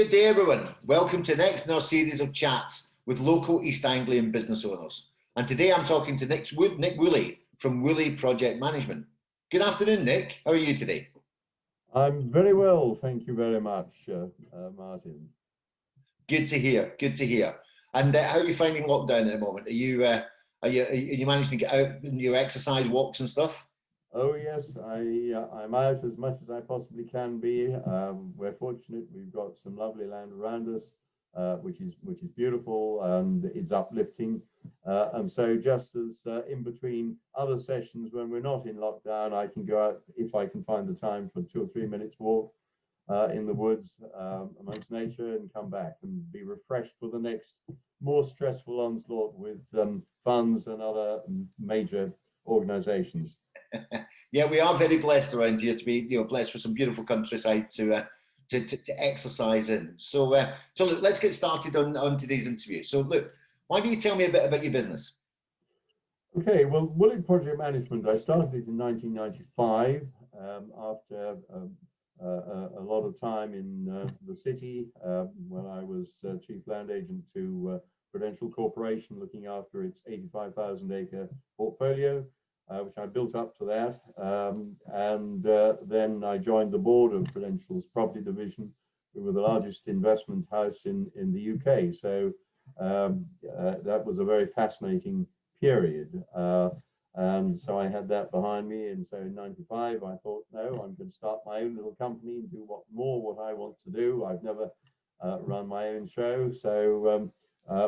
Good day, everyone. Welcome to the next in our series of chats with local East Anglian business owners. And today I'm talking to Nick Woolley from Woolley Project Management. Good afternoon, Nick. How are you today? I'm very well, thank you very much, Martin. Good to hear. Good to hear. And how are you finding lockdown at the moment? Are you managing to get out and your exercise walks and stuff? Oh yes, I'm out as much as I possibly can be. We're fortunate; we've got some lovely land around us, which is beautiful and it's uplifting. And so, just as in between other sessions when we're not in lockdown, I can go out if I can find the time for 2 or 3 minutes walk in the woods amongst nature and come back and be refreshed for the next more stressful onslaught with funds and other major organisations. Yeah, we are very blessed around here to be, blessed with some beautiful countryside to exercise in. So look, let's get started on today's interview. So look, why don't you tell me a bit about your business? Okay, well, Woolley Project Management, I started it in 1995 after a lot of time in the city when I was Chief Land Agent to Prudential Corporation, looking after its 85,000 acre portfolio. Which I built up to that, and then I joined the board of Prudential's property division. We were the largest investment house in the UK, so that was a very fascinating period. And so I had that behind me, and so in '95 I thought, no, I'm going to start my own little company and do what I want to do. I've never run my own show, so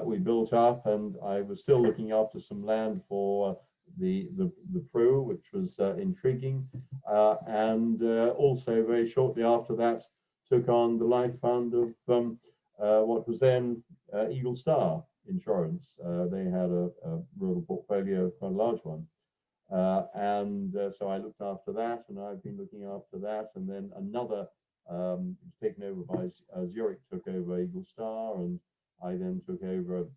we built up, and I was still looking after some land for the Pru, which was intriguing, and also very shortly after that took on the life fund of what was then Eagle Star Insurance. They had a rural portfolio, quite a large one, and so I looked after that, and I've been looking after that, and then another was taken over by Zurich, took over Eagle Star, and I then took over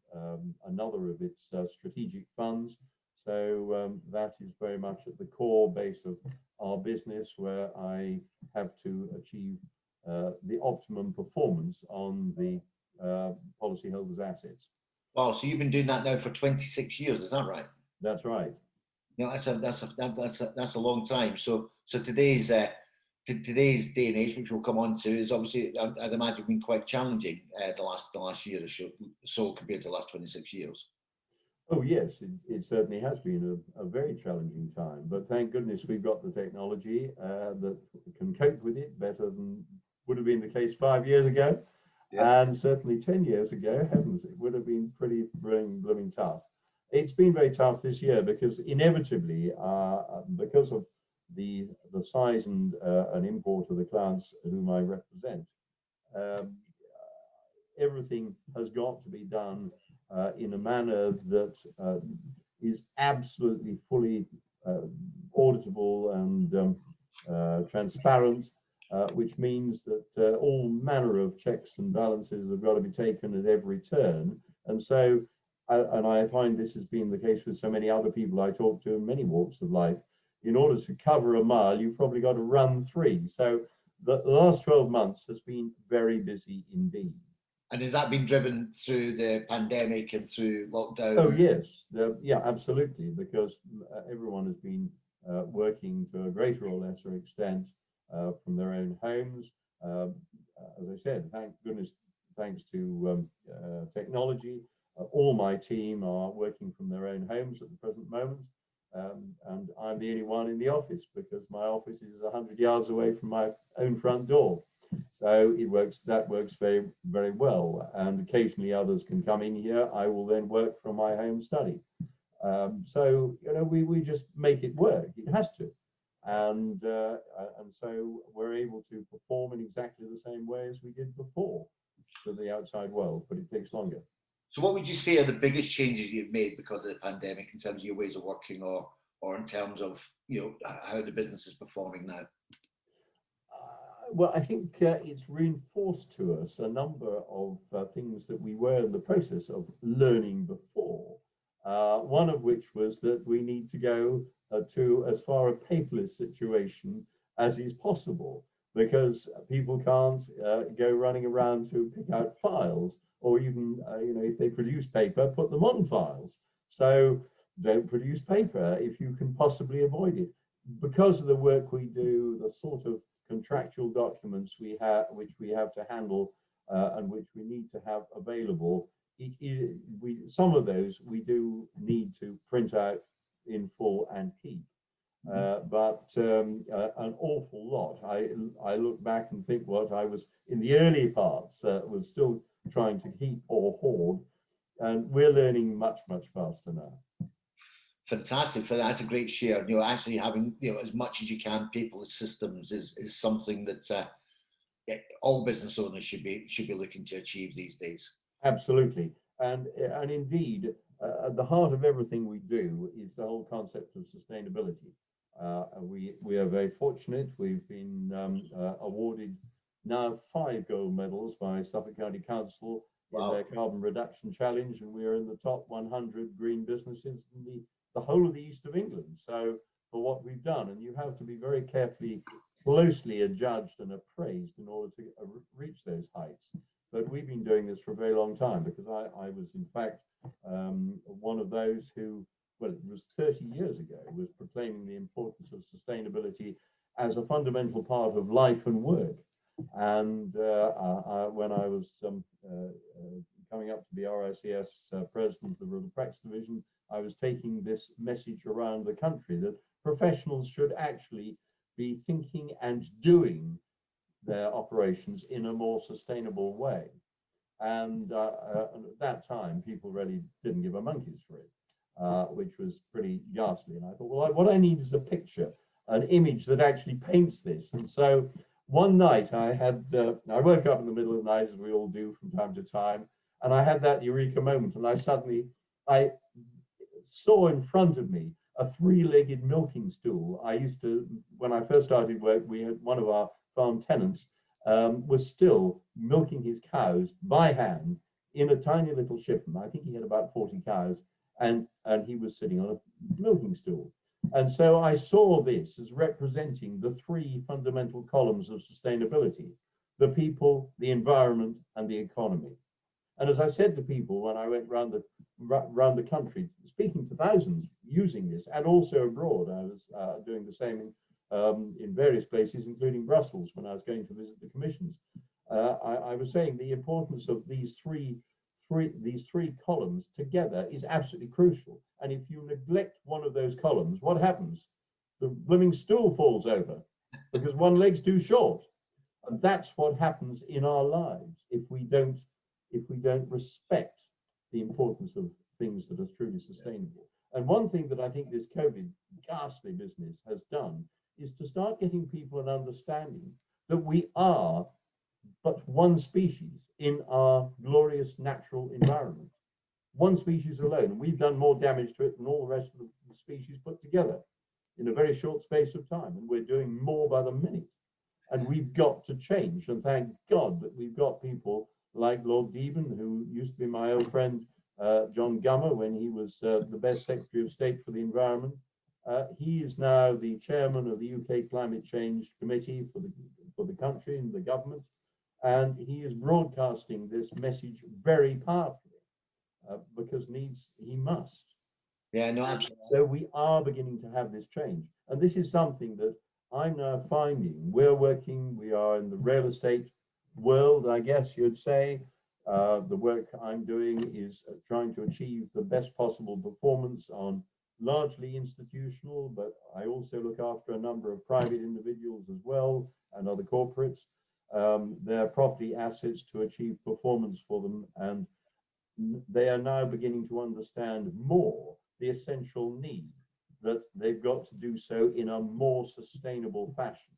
another of its strategic funds. So that is very much at the core base of our business, where I have to achieve the optimum performance on the policyholders' assets. Wow, so you've been doing that now for 26 years, is that right? That's right. That's a long time. So today's day and age, which we'll come on to, is obviously, I'd imagine, been quite challenging the last year or so compared to the last 26 years. Oh yes, it certainly has been a very challenging time, but thank goodness we've got the technology that can cope with it better than would have been the case 5 years ago, yeah. And certainly 10 years ago, heavens, it would have been pretty blooming tough. It's been very tough this year because inevitably, because of the size and import of the clients whom I represent, everything has got to be done in a manner that is absolutely fully auditable and transparent, which means that all manner of checks and balances have got to be taken at every turn. And so, and I find this has been the case with so many other people I talk to in many walks of life, in order to cover a mile, you've probably got to run 3. So the last 12 months has been very busy indeed. And has that been driven through the pandemic and through lockdown? Oh yes, yeah, absolutely, because everyone has been working to a greater or lesser extent from their own homes. As I said, thank goodness, thanks to technology, all my team are working from their own homes at the present moment, and I'm the only one in the office because my office is 100 yards away from my own front door. So that works very, very well. And occasionally others can come in here. I will then work from my home study. So, we just make it work. It has to. And so we're able to perform in exactly the same way as we did before to the outside world, but it takes longer. So what would you say are the biggest changes you've made because of the pandemic in terms of your ways of working or in terms of, how the business is performing now? Well, I think it's reinforced to us a number of things that we were in the process of learning before. One of which was that we need to go to as far a paperless situation as is possible, because people can't go running around to pick out files, or even, if they produce paper, put them on files. So don't produce paper if you can possibly avoid it. Because of the work we do, the sort of contractual documents we have, which we have to handle and which we need to have available, some of those we do need to print out in full and keep. But an awful lot. I look back and think what I was in the early parts was still trying to keep or hoard, and we're learning much, much faster now. Fantastic. That's a great share. Actually having as much as you can paperless systems is something that all business owners should be looking to achieve these days. Absolutely, and indeed, at the heart of everything we do is the whole concept of sustainability. We are very fortunate. We've been awarded now 5 gold medals by Suffolk County Council in their carbon reduction challenge, and we are in the top 100 green businesses in the whole of the east of England. So for what we've done, and you have to be very carefully, closely adjudged and appraised in order to reach those heights. But we've been doing this for a very long time, because I was in fact one of those who, well, it was 30 years ago, was proclaiming the importance of sustainability as a fundamental part of life and work. And when I was coming up to be RICS president of the Rural Practice Division, I was taking this message around the country that professionals should actually be thinking and doing their operations in a more sustainable way. And at that time, people really didn't give a monkey's for it, which was pretty ghastly. And I thought, well, what I need is a picture, an image that actually paints this. And so one night I woke up in the middle of the night, as we all do from time to time, and I had that eureka moment. And I saw in front of me a 3-legged milking stool. When I first started work, we had one of our farm tenants was still milking his cows by hand in a tiny little shipment. I think he had about 40 cows, and he was sitting on a milking stool. And so I saw this as representing the 3 fundamental columns of sustainability: the people, the environment, and the economy. And as I said to people when I went round the country, speaking to thousands using this, and also abroad, I was doing the same in various places, including Brussels, when I was going to visit the commissions. I was saying the importance of these three columns together is absolutely crucial. And if you neglect one of those columns, what happens? The blooming stool falls over because one leg's too short. And that's what happens in our lives if we don't respect the importance of things that are truly sustainable. And one thing that I think this COVID ghastly business has done is to start getting people an understanding that we are but one species in our glorious natural environment. One species alone, and we've done more damage to it than all the rest of the species put together in a very short space of time, and we're doing more by the minute. And we've got to change, and thank God that we've got people like Lord Deben, who used to be my old friend John Gummer when he was the best Secretary of State for the Environment. He is now the chairman of the UK Climate Change Committee for the country and the government, and he is broadcasting this message very powerfully because he must. Yeah, no, absolutely. So we are beginning to have this change, and this is something that I'm now finding. We are in the real estate world, I guess you'd say. The work I'm doing is trying to achieve the best possible performance on largely institutional, but I also look after a number of private individuals as well and other corporates, their property assets to achieve performance for them. And they are now beginning to understand more the essential need that they've got to do so in a more sustainable fashion.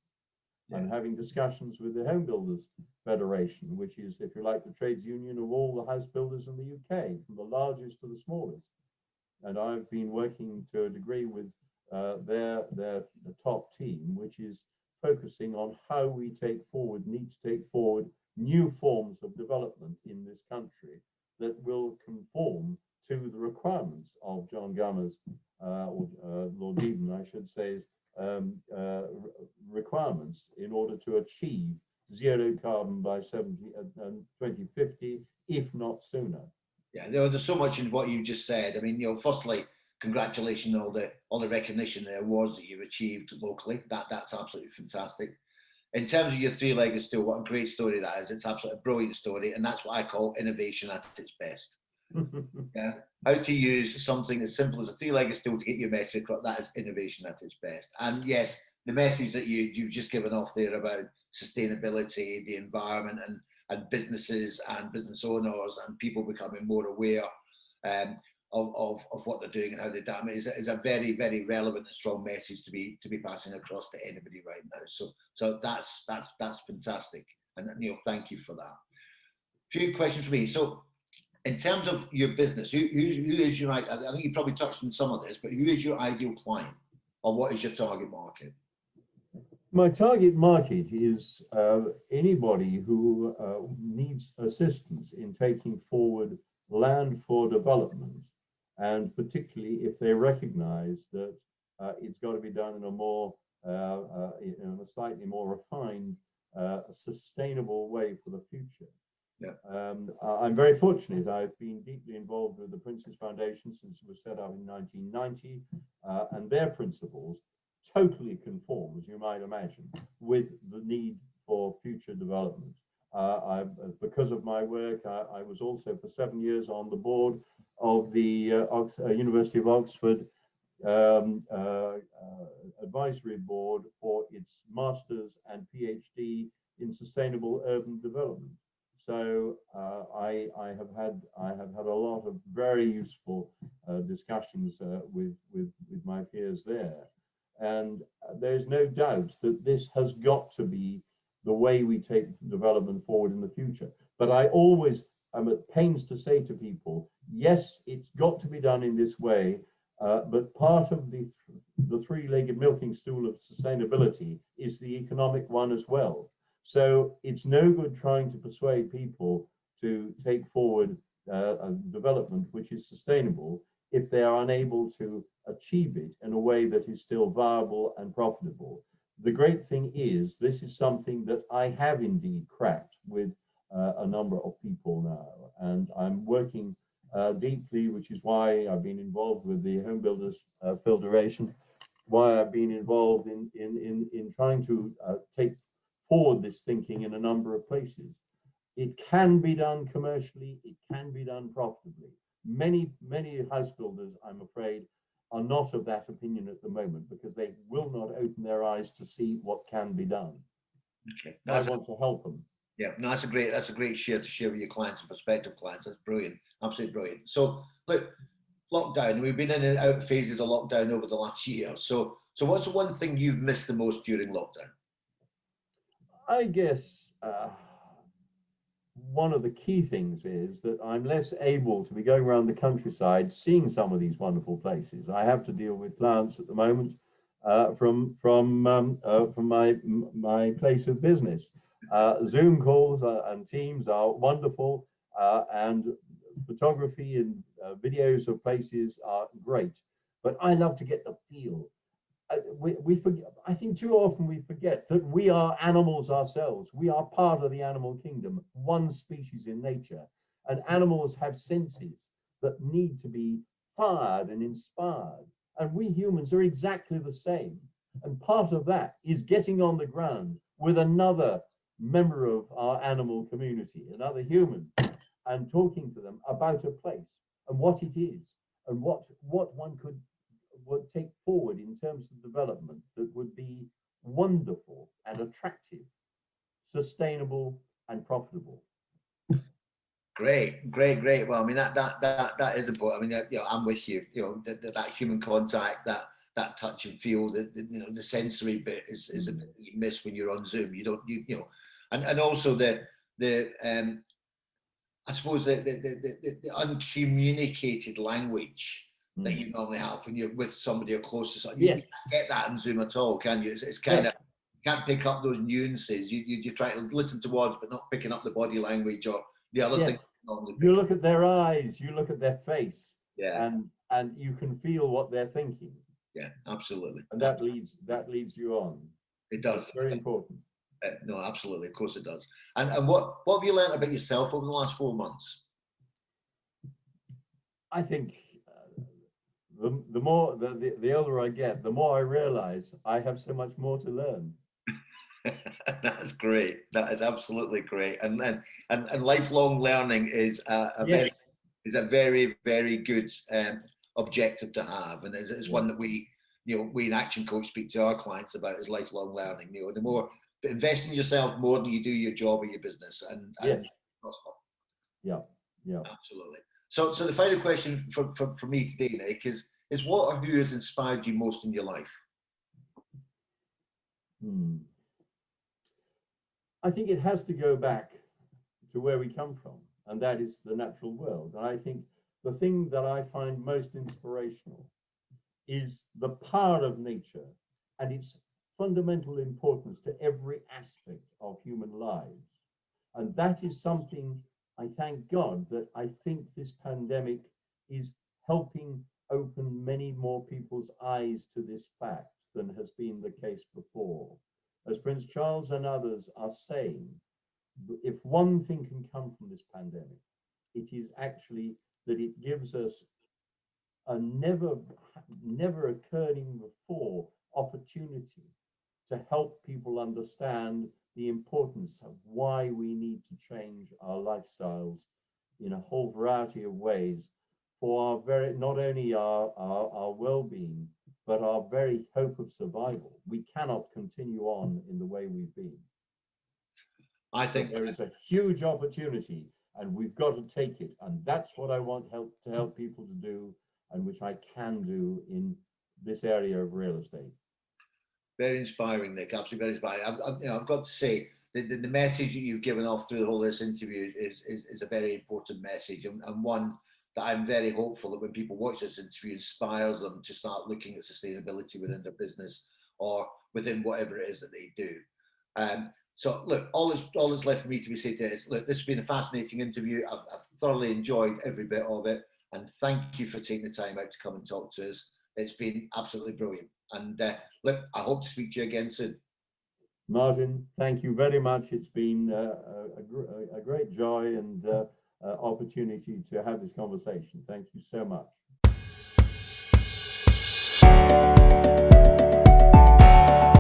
I'm having discussions with the Home Builders Federation, which is, if you like, the trades union of all the house builders in the UK, from the largest to the smallest. And I've been working to a degree with the top team, which is focusing on how we need to take forward new forms of development in this country that will conform to the requirements of John Gummer's, or Lord Deben, I should say, requirements requirements in order to achieve zero carbon by 2050, if not sooner. Yeah, there's so much in what you just said. I mean, firstly, congratulations on all the recognition, the awards that you've achieved locally. That's absolutely fantastic. In terms of your three-legged stool, what a great story that is. It's absolutely a brilliant story, and that's what I call innovation at its best. Yeah, how to use something as simple as a three-legged stool to get your message across. That is innovation at its best. And yes, the message that you've just given off there about sustainability, the environment, and businesses and business owners and people becoming more aware of what they're doing and how they do it is a very, very relevant and strong message to be passing across to anybody right now. So that's fantastic, and thank you for that. Few questions for me. So, in terms of your business, who is your? I think you probably touched on some of this, but who is your ideal client, or what is your target market? My target market is anybody who needs assistance in taking forward land for development, and particularly if they recognize that it's got to be done in a more, in a slightly more refined, sustainable way for the future. Yeah. I'm very fortunate. I've been deeply involved with the Prince's Foundation since it was set up in 1990, and their principles totally conform, as you might imagine, with the need for future development. Because of my work, I was also for 7 years on the board of the University of Oxford advisory board for its master's and PhD in sustainable urban development. So I have had a lot of very useful discussions with my peers there, and there's no doubt that this has got to be the way we take development forward in the future. But I always am at pains to say to people, yes, it's got to be done in this way, but part of the three-legged milking stool of sustainability is the economic one as well. So it's no good trying to persuade people to take forward a development which is sustainable if they are unable to achieve it in a way that is still viable and profitable. The great thing is, this is something that I have indeed cracked with a number of people now, and I'm working deeply, which is why I've been involved with the Home Builders Federation, why I've been involved in trying to take forward this thinking in a number of places. It can be done commercially, it can be done profitably. Many house builders, I'm afraid, are not of that opinion at the moment because they will not open their eyes to see what can be done. Okay, I want to help them. Yeah, no, that's a great share to share with your clients and prospective clients. That's brilliant, absolutely brilliant. So look, lockdown, we've been in and out phases of lockdown over the last year. So what's the one thing you've missed the most during lockdown? I guess one of the key things is that I'm less able to be going around the countryside seeing some of these wonderful places. I have to deal with clients at the moment from my place of business. Zoom calls and Teams are wonderful, and photography and videos of places are great. But I love to get the feel. We forget, I think too often we forget that we are animals ourselves. We are part of the animal kingdom, one species in nature. And animals have senses that need to be fired and inspired. And we humans are exactly the same. And part of that is getting on the ground with another member of our animal community, another human, and talking to them about a place and what it is and what one would take forward in terms of development that would be wonderful and attractive, sustainable and profitable. Great. Well, I mean that is important. I mean, I'm with you. That human contact, that touch and feel, the sensory bit is a bit that you miss when you're on Zoom. You don't, and also the I suppose the uncommunicated language that you normally have when you're with somebody or close to somebody. Yes. You can't get that in Zoom at all, can you? It's kind of, you can't pick up those nuances. You try to listen to words, but not picking up the body language or the other things. You look at their eyes, you look at their face, and you can feel what they're thinking. Yeah, absolutely. And that leads you on. It does. It's very important. No, absolutely. Of course it does. And what have you learned about yourself over the last 4 months? I think the older I get, the more I realize I have so much more to learn. That's great. That is absolutely great. And lifelong learning is Yes. very, very good objective to have, and it's one that we in Action Coach speak to our clients about, is lifelong learning. The more invest in yourself more than you do your job or your business, and Yes. yeah, yeah, absolutely. So the final question for me today, Nick, is what or who has inspired you most in your life? I think it has to go back to where we come from, and that is the natural world. And I think the thing that I find most inspirational is the power of nature and its fundamental importance to every aspect of human lives. And that is something I thank God that I think this pandemic is helping open many more people's eyes to this fact than has been the case before. As Prince Charles and others are saying, if one thing can come from this pandemic, it is actually that it gives us a never occurring before opportunity to help people understand the importance of why we need to change our lifestyles in a whole variety of ways for our not only our well-being, but our very hope of survival. We cannot continue on in the way we've been. I think there is a huge opportunity, and we've got to take it. And that's what I want to help people to do, and which I can do in this area of real estate. Very inspiring, Nick. Absolutely very inspiring. I've got to say the message that you've given off through the whole of this interview is a very important message, and one that I'm very hopeful that when people watch this interview inspires them to start looking at sustainability within their business or within whatever it is that they do. So look, all that's left for me to be said today is, look, this has been a fascinating interview. I've thoroughly enjoyed every bit of it, and thank you for taking the time out to come and talk to us. It's been absolutely brilliant. And look, I hope to speak to you again soon. Martin, thank you very much. It's been a great joy and opportunity to have this conversation. Thank you so much.